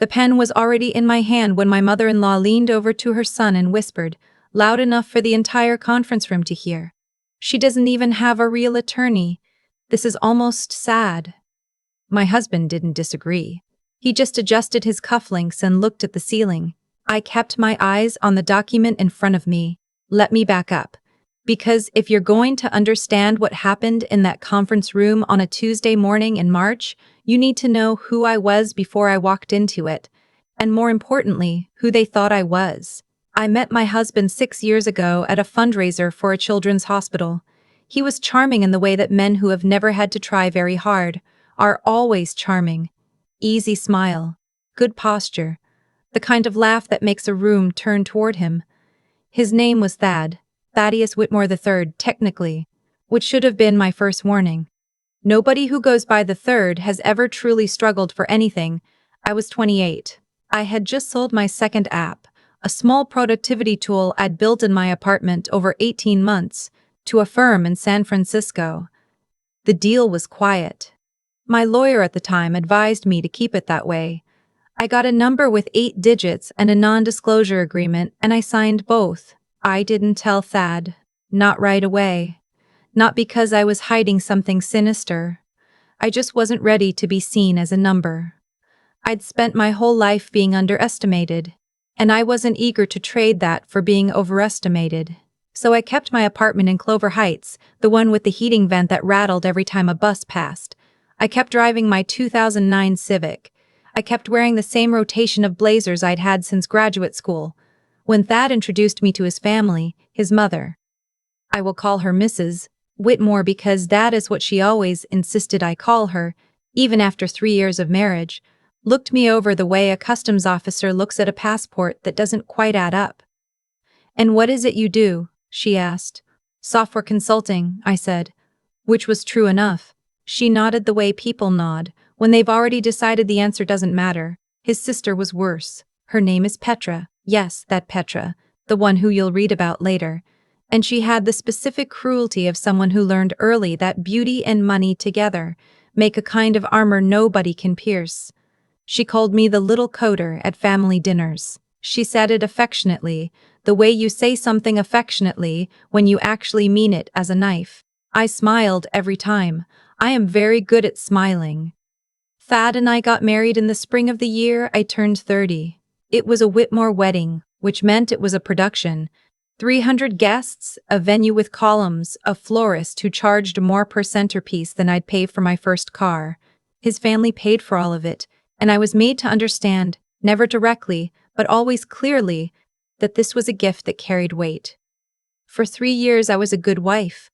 The pen was already in my hand when my mother-in-law leaned over to her son and whispered, loud enough for the entire conference room to hear. "She doesn't even have a real attorney. This is almost sad." My husband didn't disagree. He just adjusted his cufflinks and looked at the ceiling. I kept my eyes on the document in front of me. Let me back up. Because if you're going to understand what happened in that conference room on a Tuesday morning in March, you need to know who I was before I walked into it, and more importantly, who they thought I was. I met my husband 6 years ago at a fundraiser for a children's hospital. He was charming in the way that men who have never had to try very hard are always charming. Easy smile, good posture, the kind of laugh that makes a room turn toward him. His name was Thaddeus Whitmore III, technically, which should have been my first warning. Nobody who goes by the third has ever truly struggled for anything. I was 28. I had just sold my second app, a small productivity tool I'd built in my apartment over 18 months, to a firm in San Francisco. The deal was quiet. My lawyer at the time advised me to keep it that way. I got a number with 8 digits and a non-disclosure agreement, and I signed both. I didn't tell Thad. Not right away. Not because I was hiding something sinister. I just wasn't ready to be seen as a number. I'd spent my whole life being underestimated, and I wasn't eager to trade that for being overestimated. So I kept my apartment in Clover Heights, the one with the heating vent that rattled every time a bus passed. I kept driving my 2009 Civic. I kept wearing the same rotation of blazers I'd had since graduate school. When Thad introduced me to his family, his mother, I will call her Mrs. Whitmore because that is what she always insisted I call her, even after 3 years of marriage, looked me over the way a customs officer looks at a passport that doesn't quite add up. "And what is it you do?" she asked. "Software consulting," I said, which was true enough. She nodded the way people nod, when they've already decided the answer doesn't matter. His sister was worse. Her name is Petra. Yes, that Petra, the one who you'll read about later. And she had the specific cruelty of someone who learned early that beauty and money together make a kind of armor nobody can pierce. She called me the little coder at family dinners. She said it affectionately, the way you say something affectionately when you actually mean it as a knife. I smiled every time. I am very good at smiling. Thad and I got married in the spring of the year I turned 30. It was a Whitmore wedding, which meant it was a production. 300 guests, a venue with columns, a florist who charged more per centerpiece than I'd pay for my first car. His family paid for all of it, and I was made to understand, never directly, but always clearly, that this was a gift that carried weight. For 3 years I was a good wife.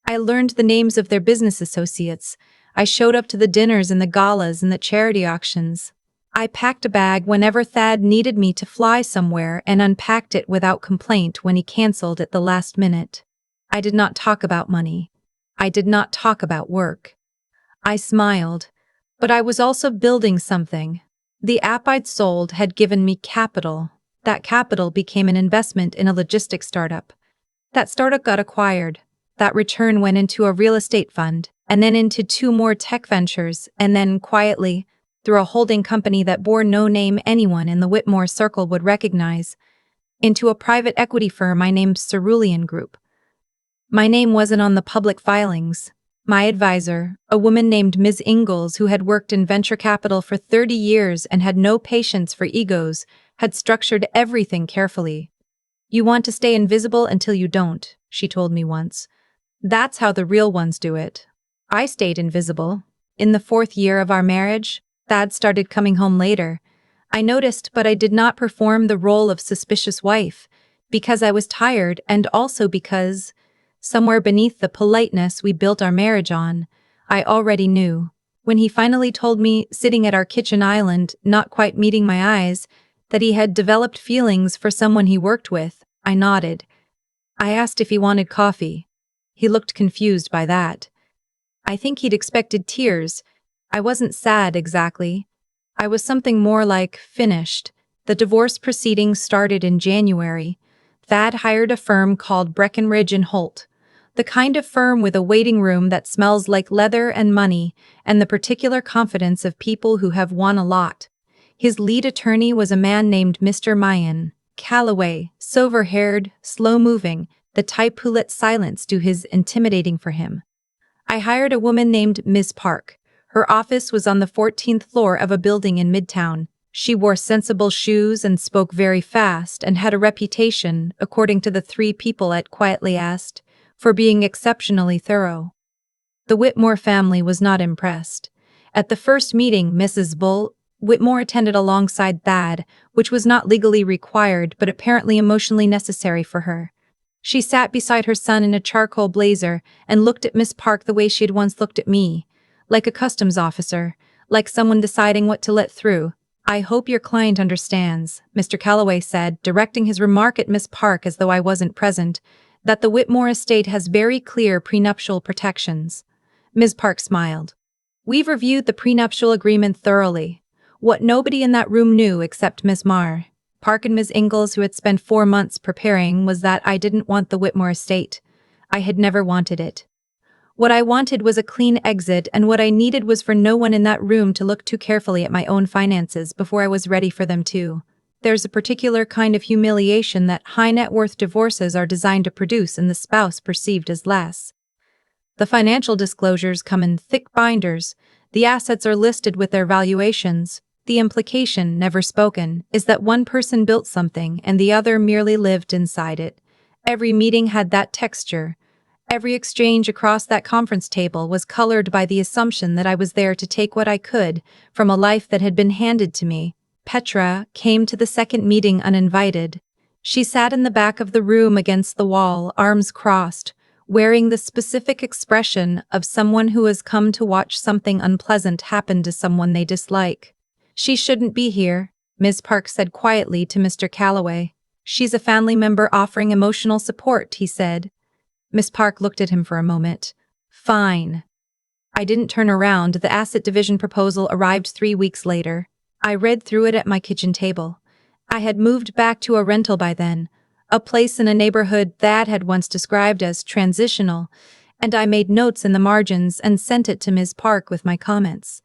I learned the names of their business associates. I showed up to the dinners and the galas and the charity auctions. I packed a bag whenever Thad needed me to fly somewhere and unpacked it without complaint when he canceled at the last minute. I did not talk about money. I did not talk about work. I smiled, but I was also building something. The app I'd sold had given me capital. That capital became an investment in a logistics startup. That startup got acquired. That return went into a real estate fund, and then into 2 more tech ventures, and then, quietly, through a holding company that bore no name anyone in the Whitmore circle would recognize, into a private equity firm I named Cerulean Group. My name wasn't on the public filings. My advisor, a woman named Ms. Ingalls who had worked in venture capital for 30 years and had no patience for egos, had structured everything carefully. "You want to stay invisible until you don't," she told me once. "That's how the real ones do it." I stayed invisible. In the 4th year of our marriage, Thad started coming home later. I noticed, but I did not perform the role of suspicious wife, because I was tired and also because, somewhere beneath the politeness we built our marriage on, I already knew. When he finally told me, sitting at our kitchen island, not quite meeting my eyes, that he had developed feelings for someone he worked with, I nodded. I asked if he wanted coffee. He looked confused by that. I think he'd expected tears. I wasn't sad exactly. I was something more like finished. The divorce proceedings started in January. Thad hired a firm called Breckenridge and Holt, the kind of firm with a waiting room that smells like leather and money and the particular confidence of people who have won a lot. His lead attorney was a man named Mr. Mayan Calloway, silver-haired, slow-moving, the type who let silence do his intimidating for him. I hired a woman named Ms. Park. Her office was on the 14th floor of a building in Midtown. She wore sensible shoes and spoke very fast and had a reputation, according to the three people I quietly asked, for being exceptionally thorough. The Whitmore family was not impressed. At the first meeting, Mrs. Bull Whitmore attended alongside Thad, which was not legally required but apparently emotionally necessary for her. She sat beside her son in a charcoal blazer and looked at Miss Park the way she had once looked at me, like a customs officer, like someone deciding what to let through. "I hope your client understands," Mr. Calloway said, directing his remark at Miss Park as though I wasn't present, "that the Whitmore estate has very clear prenuptial protections." Ms. Park smiled. "We've reviewed the prenuptial agreement thoroughly. What nobody in that room knew except Miss Park and Ms. Ingalls, who had spent 4 months preparing, was that I didn't want the Whitmore estate. I had never wanted it. What I wanted was a clean exit, and what I needed was for no one in that room to look too carefully at my own finances before I was ready for them to. There's a particular kind of humiliation that high-net-worth divorces are designed to produce in the spouse perceived as less. The financial disclosures come in thick binders. The assets are listed with their valuations. The implication, never spoken, is that one person built something and the other merely lived inside it. Every meeting had that texture. Every exchange across that conference table was colored by the assumption that I was there to take what I could from a life that had been handed to me. Petra came to the second meeting uninvited. She sat in the back of the room against the wall, arms crossed, wearing the specific expression of someone who has come to watch something unpleasant happen to someone they dislike. "She shouldn't be here," Ms. Park said quietly to Mr. Calloway. "She's a family member offering emotional support," he said. Miss Park looked at him for a moment. "Fine." I didn't turn around. The asset division proposal arrived 3 weeks later. I read through it at my kitchen table. I had moved back to a rental by then, a place in a neighborhood Thad had once described as transitional, and I made notes in the margins and sent it to Ms. Park with my comments.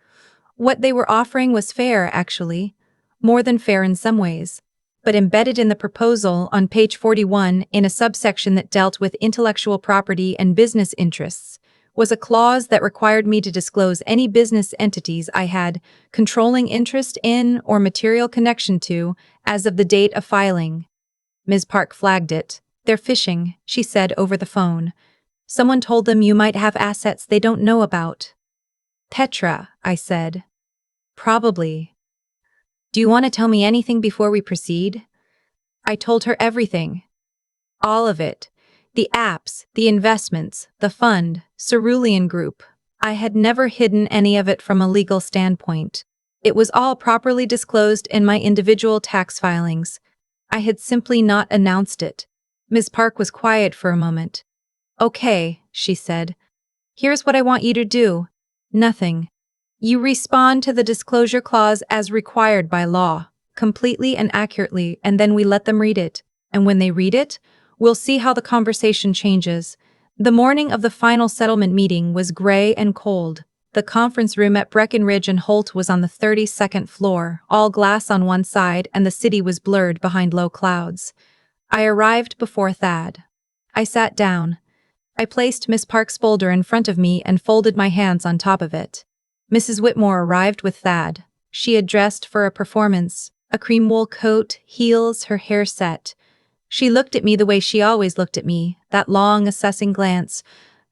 What they were offering was fair, actually. More than fair in some ways. But embedded in the proposal, on page 41, in a subsection that dealt with intellectual property and business interests, was a clause that required me to disclose any business entities I had controlling interest in or material connection to as of the date of filing. Ms. Park flagged it. "They're fishing," she said over the phone. "Someone told them you might have assets they don't know about." "Petra," I said. "Probably. Do you want to tell me anything before we proceed?" I told her everything. All of it. The apps, the investments, the fund, Cerulean Group. I had never hidden any of it from a legal standpoint. It was all properly disclosed in my individual tax filings. I had simply not announced it. Ms. Park was quiet for a moment. "Okay," she said. "Here's what I want you to do. Nothing. You respond to the disclosure clause as required by law, completely and accurately, and then we let them read it. And when they read it, we'll see how the conversation changes." The morning of the final settlement meeting was gray and cold. The conference room at Breckenridge and Holt was on the 32nd floor, all glass on one side, and the city was blurred behind low clouds. I arrived before Thad. I sat down. I placed Miss Park's folder in front of me and folded my hands on top of it. Mrs. Whitmore arrived with Thad. She had dressed for a performance, a cream wool coat, heels, her hair set. She looked at me the way she always looked at me, that long, assessing glance,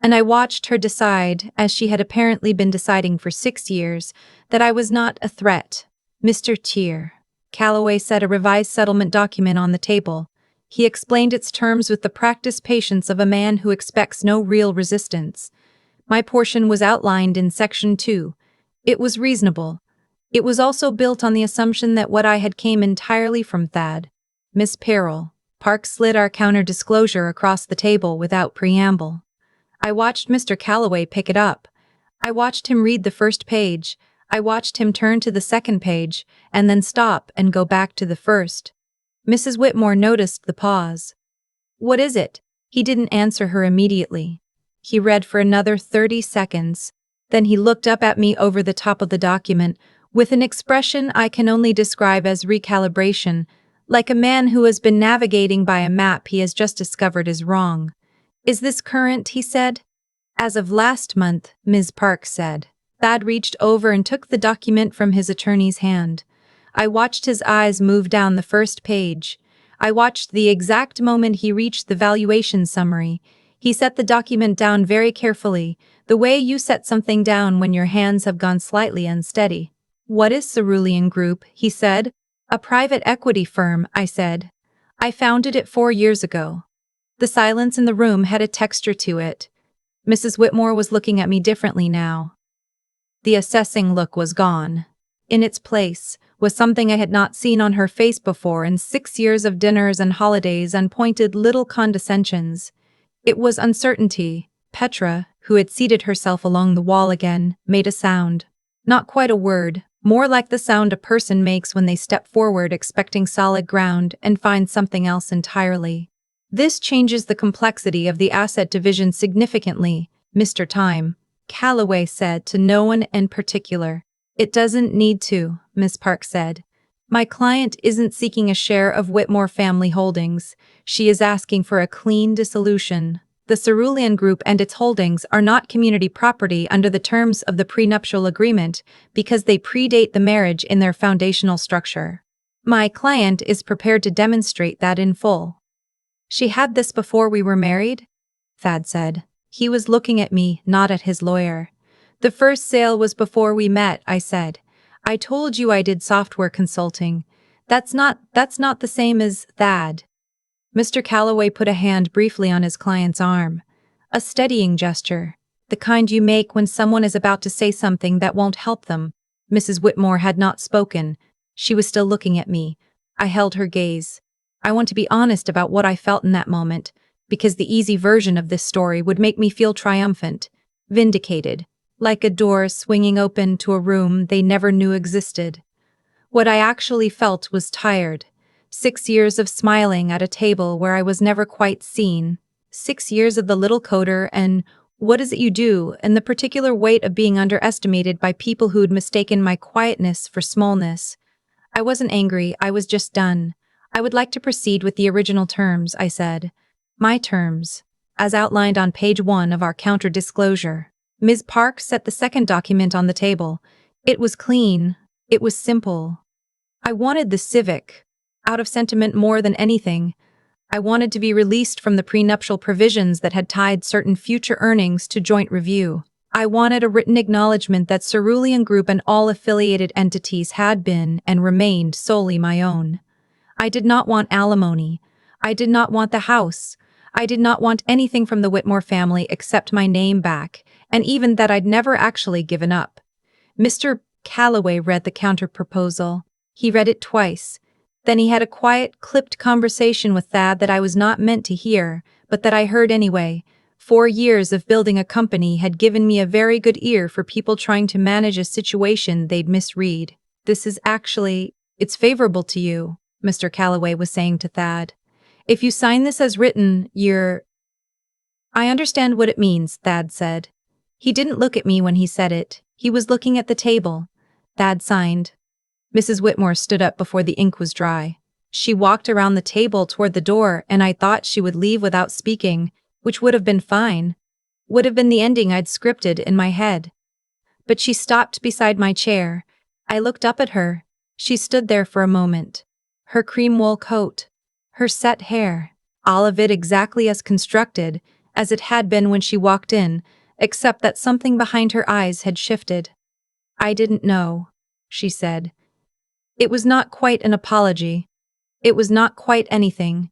and I watched her decide, as she had apparently been deciding for 6 years, that I was not a threat. "Mr. Tier." Calloway set a revised settlement document on the table. He explained its terms with the practiced patience of a man who expects no real resistance. My portion was outlined in Section 2. It was reasonable. It was also built on the assumption that what I had came entirely from Thad. "Miss Perrell." Park slid our counter-disclosure across the table without preamble. I watched Mr. Calloway pick it up. I watched him read the first page. I watched him turn to the second page, and then stop and go back to the first. Mrs. Whitmore noticed the pause. "What is it?" He didn't answer her immediately. He read for another 30 seconds. Then he looked up at me over the top of the document, with an expression I can only describe as recalibration, like a man who has been navigating by a map he has just discovered is wrong. Is this current? He said. As of last month, Ms. Park said. Thad reached over and took the document from his attorney's hand. I watched his eyes move down the first page. I watched the exact moment he reached the valuation summary. He set the document down very carefully, the way you set something down when your hands have gone slightly unsteady. What is Cerulean Group? He said. A private equity firm, I said. I founded it 4 years ago. The silence in the room had a texture to it. Mrs. Whitmore was looking at me differently now. The assessing look was gone. In its place was something I had not seen on her face before in 6 years of dinners and holidays and pointed little condescensions. It was uncertainty. Petra, who had seated herself along the wall again, made a sound. Not quite a word, more like the sound a person makes when they step forward expecting solid ground and find something else entirely. This changes the complexity of the asset division significantly, Mr. Time, Calloway said to no one in particular. It doesn't need to, Miss Park said. My client isn't seeking a share of Whitmore family holdings. She is asking for a clean dissolution. The Cerulean Group and its holdings are not community property under the terms of the prenuptial agreement because they predate the marriage in their foundational structure. My client is prepared to demonstrate that in full. She had this before we were married? Thad said. He was looking at me, not at his lawyer. The first sale was before we met, I said. I told you I did software consulting. That's not the same as Thad. Mr. Calloway put a hand briefly on his client's arm. A steadying gesture, the kind you make when someone is about to say something that won't help them. Mrs. Whitmore had not spoken. She was still looking at me. I held her gaze. I want to be honest about what I felt in that moment, because the easy version of this story would make me feel triumphant, vindicated, like a door swinging open to a room they never knew existed. What I actually felt was tired. 6 years of smiling at a table where I was never quite seen. 6 years of the little coder and what is it you do, and the particular weight of being underestimated by people who'd mistaken my quietness for smallness. I wasn't angry, I was just done. I would like to proceed with the original terms, I said. My terms, as outlined on page 1 of our counter-disclosure. Ms. Park set the second document on the table. It was clean. It was simple. I wanted the Civic, out of sentiment more than anything. I wanted to be released from the prenuptial provisions that had tied certain future earnings to joint review. I wanted a written acknowledgement that Cerulean Group and all affiliated entities had been and remained solely my own. I did not want alimony. I did not want the house. I did not want anything from the Whitmore family except my name back, and even that I'd never actually given up. Mr. Calloway read the counter-proposal. He read it twice. Then he had a quiet, clipped conversation with Thad that I was not meant to hear, but that I heard anyway. 4 years of building a company had given me a very good ear for people trying to manage a situation they'd misread. It's favorable to you, Mr. Calloway was saying to Thad. If you sign this as written, I understand what it means, Thad said. He didn't look at me when he said it. He was looking at the table. Thad signed. Mrs. Whitmore stood up before the ink was dry. She walked around the table toward the door, and I thought she would leave without speaking, which would have been fine. Would have been the ending I'd scripted in my head. But she stopped beside my chair. I looked up at her. She stood there for a moment. Her cream wool coat. Her set hair. All of it exactly as constructed as it had been when she walked in, except that something behind her eyes had shifted. I didn't know, she said. It was not quite an apology. It was not quite anything.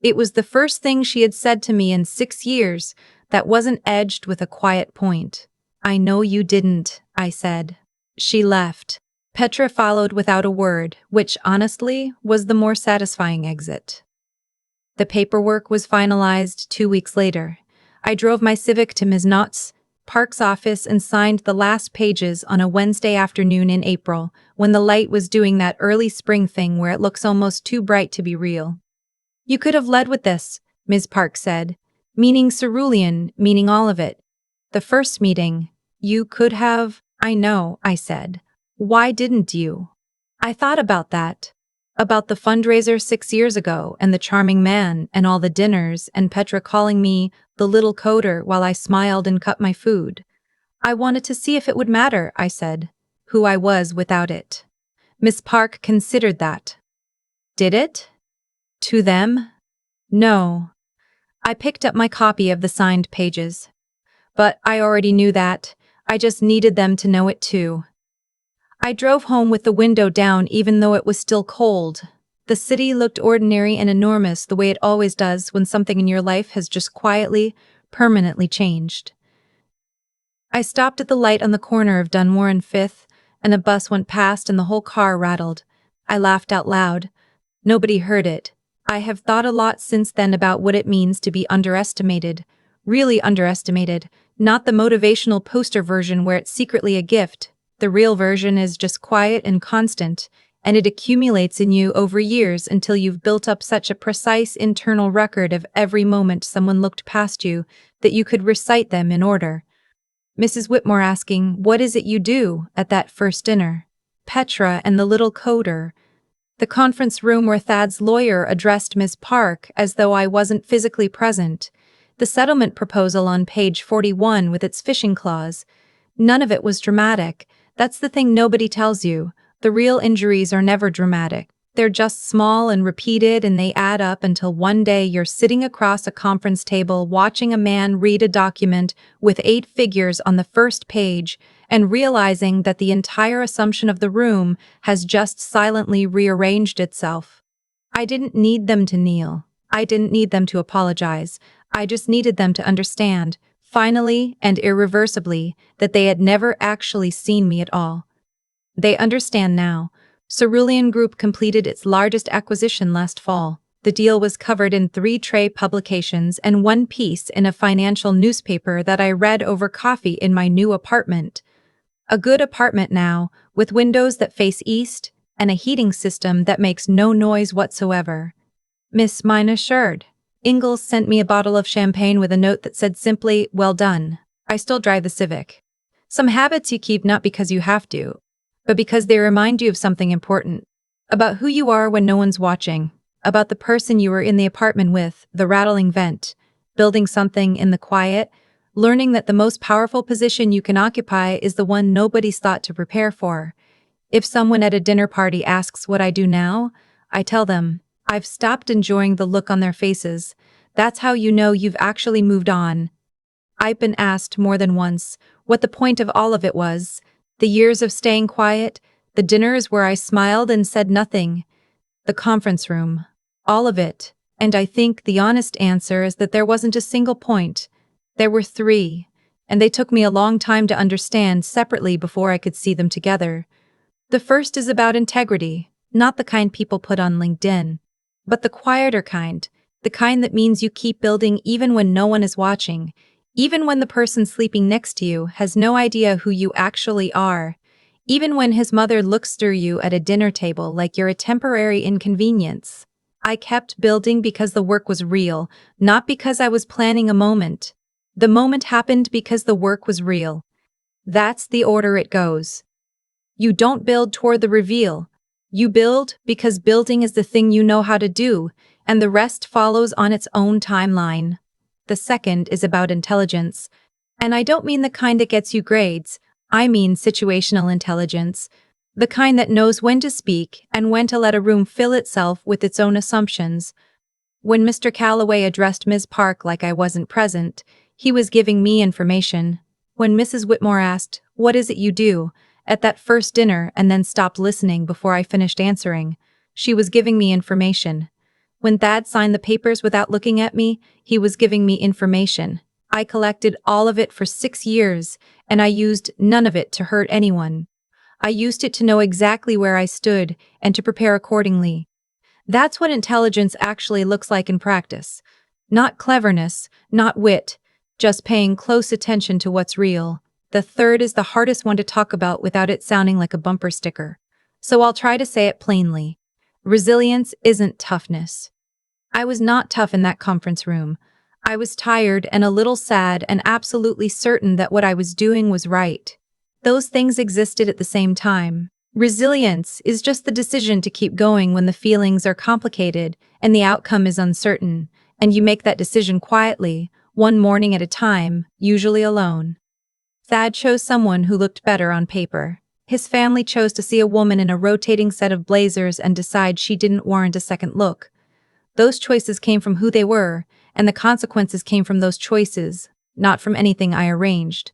It was the first thing she had said to me in 6 years that wasn't edged with a quiet point. I know you didn't, I said. She left. Petra followed without a word, which, honestly, was the more satisfying exit. The paperwork was finalized 2 weeks later. I drove my Civic to Ms. Knott's Park's office and signed the last pages on a Wednesday afternoon in April, when the light was doing that early spring thing where it looks almost too bright to be real. You could have led with this, Ms. Park said, meaning Cerulean, meaning all of it. The first meeting. You could have. I know, I said. Why didn't you? I thought about that. About the fundraiser 6 years ago and the charming man and all the dinners and Petra calling me the little coder while I smiled and cut my food. I wanted to see if it would matter, I said, who I was without it. Miss Park considered that. Did it? To them? No. I picked up my copy of the signed pages. But I already knew that. I just needed them to know it too. I drove home with the window down even though it was still cold. The city looked ordinary and enormous the way it always does when something in your life has just quietly, permanently changed. I stopped at the light on the corner of Dunmore and Fifth, and a bus went past and the whole car rattled. I laughed out loud. Nobody heard it. I have thought a lot since then about what it means to be underestimated. Really underestimated. Not the motivational poster version where it's secretly a gift. The real version is just quiet and constant, and it accumulates in you over years until you've built up such a precise internal record of every moment someone looked past you that you could recite them in order. Mrs. Whitmore asking, "What is it you do?" at that first dinner. Petra and the little coder. The conference room where Thad's lawyer addressed Ms. Park as though I wasn't physically present. The settlement proposal on page 41 with its fishing clause. None of it was dramatic. That's the thing nobody tells you. The real injuries are never dramatic. They're just small and repeated, and they add up until one day you're sitting across a conference table watching a man read a document with 8 figures on the first page and realizing that the entire assumption of the room has just silently rearranged itself. I didn't need them to kneel. I didn't need them to apologize. I just needed them to understand, finally and irreversibly, that they had never actually seen me at all. They understand now. Cerulean Group completed its largest acquisition last fall. The deal was covered in 3 trade publications and 1 piece in a financial newspaper that I read over coffee in my new apartment. A good apartment now, with windows that face east and a heating system that makes no noise whatsoever. Miss Mine assured. Ingalls sent me a bottle of champagne with a note that said simply, "Well done." I still drive the Civic. Some habits you keep not because you have to, but because they remind you of something important. About who you are when no one's watching. About the person you were in the apartment with, the rattling vent. Building something in the quiet. Learning that the most powerful position you can occupy is the one nobody's thought to prepare for. If someone at a dinner party asks what I do now, I tell them, I've stopped enjoying the look on their faces. That's how you know you've actually moved on. I've been asked more than once what the point of all of it was. The years of staying quiet, the dinners where I smiled and said nothing, the conference room, all of it. And I think the honest answer is that there wasn't a single point. There were 3, and they took me a long time to understand separately before I could see them together. The first is about integrity, not the kind people put on LinkedIn, but the quieter kind, the kind that means you keep building even when no one is watching, even when the person sleeping next to you has no idea who you actually are, even when his mother looks through you at a dinner table like you're a temporary inconvenience. I kept building because the work was real, not because I was planning a moment. The moment happened because the work was real. That's the order it goes. You don't build toward the reveal. You build because building is the thing you know how to do, and the rest follows on its own timeline. The second is about intelligence. And I don't mean the kind that gets you grades, I mean situational intelligence. The kind that knows when to speak and when to let a room fill itself with its own assumptions. When Mr. Calloway addressed Ms. Park like I wasn't present, he was giving me information. When Mrs. Whitmore asked, "What is it you do?" at that first dinner and then stopped listening before I finished answering, she was giving me information. When Thad signed the papers without looking at me, he was giving me information. I collected all of it for 6 years, and I used none of it to hurt anyone. I used it to know exactly where I stood and to prepare accordingly. That's what intelligence actually looks like in practice. Not cleverness, not wit, just paying close attention to what's real. The third is the hardest one to talk about without it sounding like a bumper sticker. So I'll try to say it plainly. Resilience isn't toughness. I was not tough in that conference room. I was tired and a little sad and absolutely certain that what I was doing was right. Those things existed at the same time. Resilience is just the decision to keep going when the feelings are complicated and the outcome is uncertain, and you make that decision quietly, one morning at a time, usually alone. Thad chose someone who looked better on paper. His family chose to see a woman in a rotating set of blazers and decide she didn't warrant a second look. Those choices came from who they were, and the consequences came from those choices, not from anything I arranged.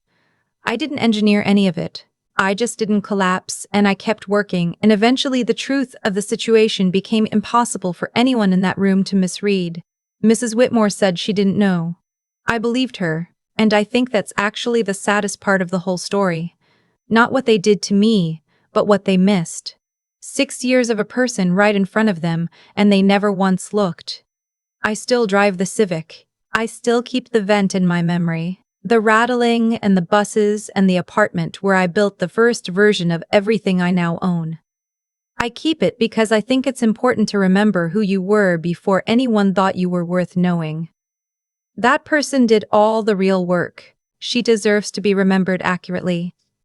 I didn't engineer any of it. I just didn't collapse, and I kept working, and eventually the truth of the situation became impossible for anyone in that room to misread. Mrs. Whitmore said she didn't know. I believed her, and I think that's actually the saddest part of the whole story. Not what they did to me, but what they missed. 6 years of a person right in front of them, and they never once looked. I still drive the Civic. I still keep the vent in my memory. The rattling and the buses and the apartment where I built the first version of everything I now own. I keep it because I think it's important to remember who you were before anyone thought you were worth knowing. That person did all the real work. She deserves to be remembered accurately.